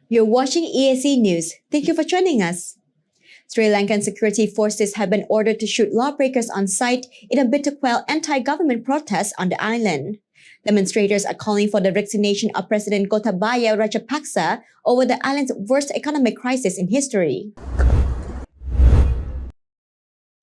You're watching EAC News. Thank you for joining us. Sri Lankan security forces have been ordered to shoot lawbreakers on sight in a bid to quell anti-government protests on the island. Demonstrators are calling for the resignation of President Gotabaya Rajapaksa over the island's worst economic crisis in history.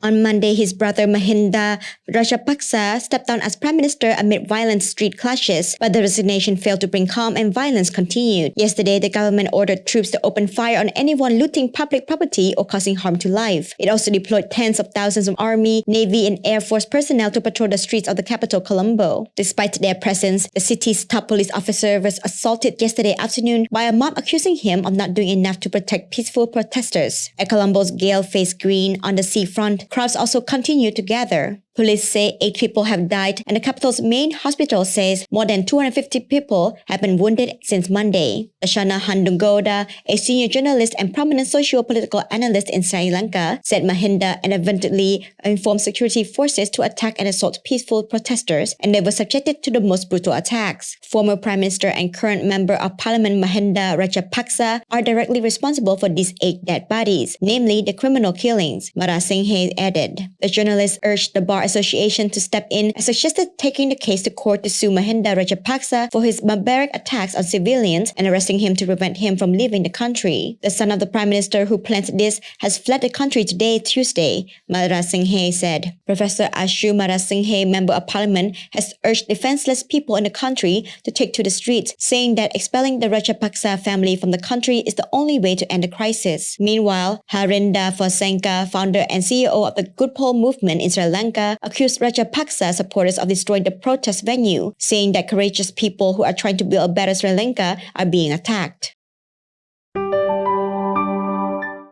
On Monday, his brother Mahinda Rajapaksa stepped down as prime minister amid violent street clashes, but the resignation failed to bring calm and violence continued. Yesterday, the government ordered troops to open fire on anyone looting public property or causing harm to life. It also deployed tens of thousands of army, navy, and air force personnel to patrol the streets of the capital, Colombo. Despite their presence, the city's top police officer was assaulted yesterday afternoon by a mob accusing him of not doing enough to protect peaceful protesters. At Colombo's gale-faced green on the seafront, crowds also continue to gather. Police say 8 people have died, and the capital's main hospital says more than 250 people have been wounded since Monday. Ashana Handugoda, a senior journalist and prominent socio-political analyst in Sri Lanka, said Mahinda inadvertently informed security forces to attack and assault peaceful protesters, and they were subjected to the most brutal attacks. Former Prime Minister and current Member of Parliament Mahinda Rajapaksa are directly responsible for these 8 dead bodies, namely the criminal killings, Marasinghe added. The journalist urged the Bar Association to step in and suggested taking the case to court to sue Mahinda Rajapaksa for his barbaric attacks on civilians and arresting him to prevent him from leaving the country. The son of the Prime Minister who planned this has fled the country today, Tuesday, Marasinghe said. Professor Ashu Marasinghe, Member of Parliament, has urged defenseless people in the country to take to the streets, saying that expelling the Rajapaksa family from the country is the only way to end the crisis. Meanwhile, Mahinda Rajapaksa, founder and CEO of the Good Pole movement in Sri Lanka, accused Rajapaksa supporters of destroying the protest venue, saying that courageous people who are trying to build a better Sri Lanka are being attacked.